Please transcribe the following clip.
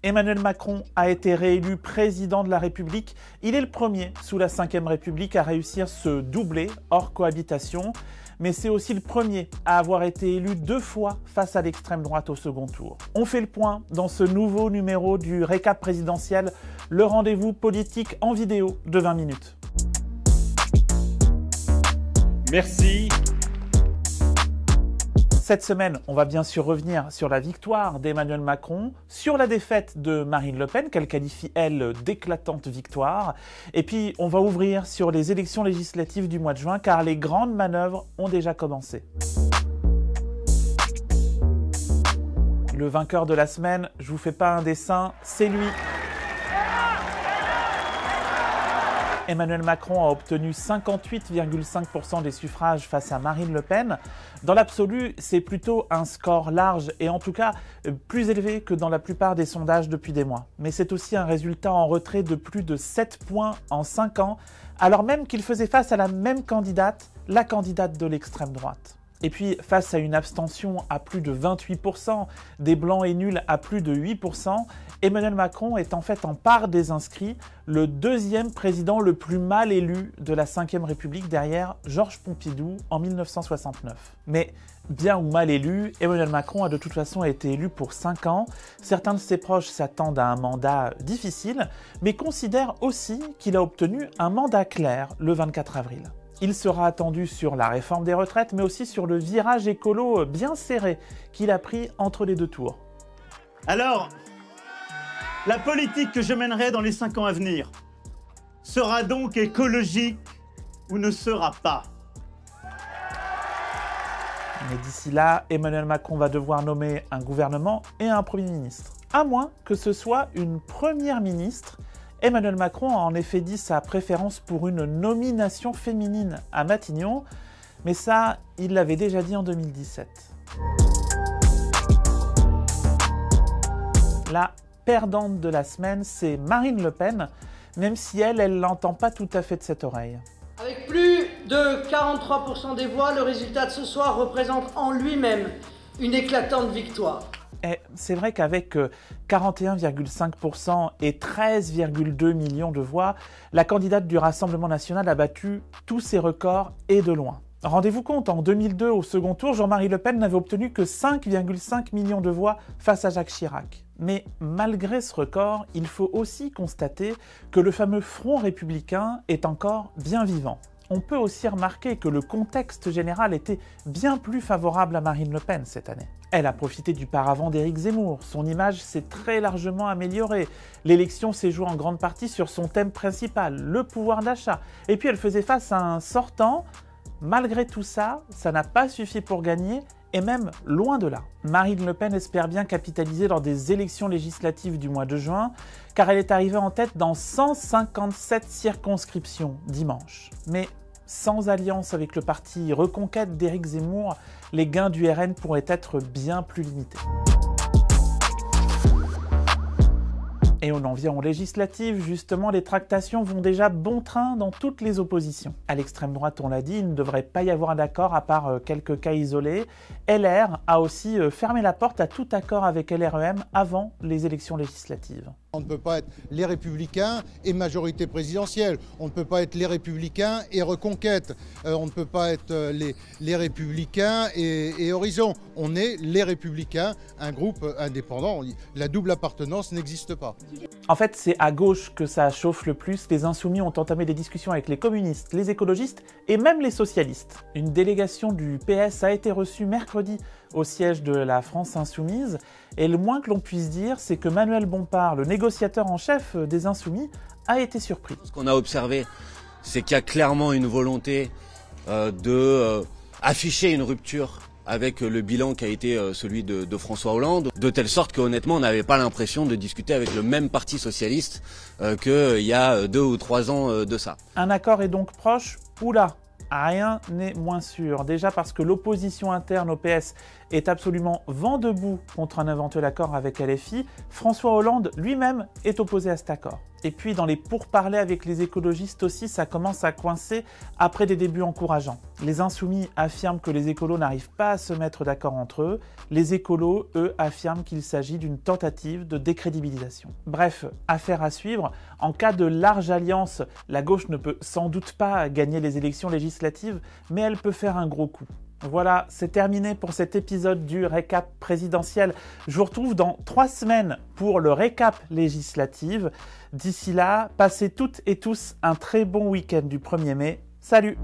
Emmanuel Macron a été réélu président de la République. Il est le premier sous la Ve République à réussir ce doublé hors cohabitation. Mais c'est aussi le premier à avoir été élu 2 fois face à l'extrême droite au second tour. On fait le point dans ce nouveau numéro du récap présidentiel, le rendez-vous politique en vidéo de 20 minutes. Merci. Cette semaine, on va bien sûr revenir sur la victoire d'Emmanuel Macron, sur la défaite de Marine Le Pen, qu'elle qualifie, elle, d'éclatante victoire. Et puis, on va ouvrir sur les élections législatives du mois de juin, car les grandes manœuvres ont déjà commencé. Le vainqueur de la semaine, je vous fais pas un dessin, c'est lui. Emmanuel Macron a obtenu 58,5% des suffrages face à Marine Le Pen. Dans l'absolu, c'est plutôt un score large et en tout cas plus élevé que dans la plupart des sondages depuis des mois. Mais c'est aussi un résultat en retrait de plus de 7 points en 5 ans, alors même qu'il faisait face à la même candidate, la candidate de l'extrême droite. Et puis, face à une abstention à plus de 28%, des blancs et nuls à plus de 8%, Emmanuel Macron est en fait en part des inscrits le deuxième président le plus mal élu de la Ve République derrière Georges Pompidou en 1969. Mais bien ou mal élu, Emmanuel Macron a de toute façon été élu pour 5 ans. Certains de ses proches s'attendent à un mandat difficile, mais considèrent aussi qu'il a obtenu un mandat clair le 24 avril. Il sera attendu sur la réforme des retraites, mais aussi sur le virage écolo bien serré qu'il a pris entre les 2 tours. Alors, la politique que je mènerai dans les 5 ans à venir sera donc écologique ou ne sera pas. Mais d'ici là, Emmanuel Macron va devoir nommer un gouvernement et un Premier ministre. À moins que ce soit une Première ministre. Emmanuel Macron a en effet dit sa préférence pour une nomination féminine à Matignon, mais ça, il l'avait déjà dit en 2017. La perdante de la semaine, c'est Marine Le Pen, même si elle l'entend pas tout à fait de cette oreille. Avec plus de 43% des voix, le résultat de ce soir représente en lui-même une éclatante victoire. Et c'est vrai qu'avec 41,5% et 13,2 millions de voix, la candidate du Rassemblement national a battu tous ses records et de loin. Rendez-vous compte, en 2002, au second tour, Jean-Marie Le Pen n'avait obtenu que 5,5 millions de voix face à Jacques Chirac. Mais malgré ce record, il faut aussi constater que le fameux Front républicain est encore bien vivant. On peut aussi remarquer que le contexte général était bien plus favorable à Marine Le Pen cette année. Elle a profité du paravent d'Éric Zemmour, son image s'est très largement améliorée, l'élection s'est jouée en grande partie sur son thème principal, le pouvoir d'achat, et puis elle faisait face à un sortant. Malgré tout ça, ça n'a pas suffi pour gagner, et même loin de là. Marine Le Pen espère bien capitaliser lors des élections législatives du mois de juin, car elle est arrivée en tête dans 157 circonscriptions dimanche. Mais sans alliance avec le parti Reconquête d'Éric Zemmour, les gains du RN pourraient être bien plus limités. Et on en vient aux législatives, justement, les tractations vont déjà bon train dans toutes les oppositions. À l'extrême droite, on l'a dit, il ne devrait pas y avoir d'accord à part quelques cas isolés. LR a aussi fermé la porte à tout accord avec LREM avant les élections législatives. On ne peut pas être les Républicains et majorité présidentielle. On ne peut pas être les Républicains et Reconquête. On ne peut pas être les Républicains et Horizon. On est les Républicains, un groupe indépendant. La double appartenance n'existe pas. En fait, c'est à gauche que ça chauffe le plus. Les Insoumis ont entamé des discussions avec les communistes, les écologistes et même les socialistes. Une délégation du PS a été reçue mercredi au siège de la France Insoumise. Et le moins que l'on puisse dire, c'est que Manuel Bompard, le négociateur en chef des Insoumis, a été surpris. Ce qu'on a observé, c'est qu'il y a clairement une volonté d'afficher une rupture avec le bilan qui a été celui de François Hollande, de telle sorte qu'honnêtement on n'avait pas l'impression de discuter avec le même parti socialiste qu'il y a 2 ou 3 ans de ça. Un accord est donc proche, oula, rien n'est moins sûr. Déjà parce que l'opposition interne au PS est absolument vent debout contre un éventuel accord avec LFI, François Hollande lui-même est opposé à cet accord. Et puis dans les pourparlers avec les écologistes aussi, ça commence à coincer après des débuts encourageants. Les insoumis affirment que les écolos n'arrivent pas à se mettre d'accord entre eux. Les écolos, eux, affirment qu'il s'agit d'une tentative de décrédibilisation. Bref, affaire à suivre. En cas de large alliance, la gauche ne peut sans doute pas gagner les élections législatives, mais elle peut faire un gros coup. Voilà, c'est terminé pour cet épisode du récap présidentiel. Je vous retrouve dans 3 semaines pour le récap législatif. D'ici là, passez toutes et tous un très bon week-end du 1er mai. Salut!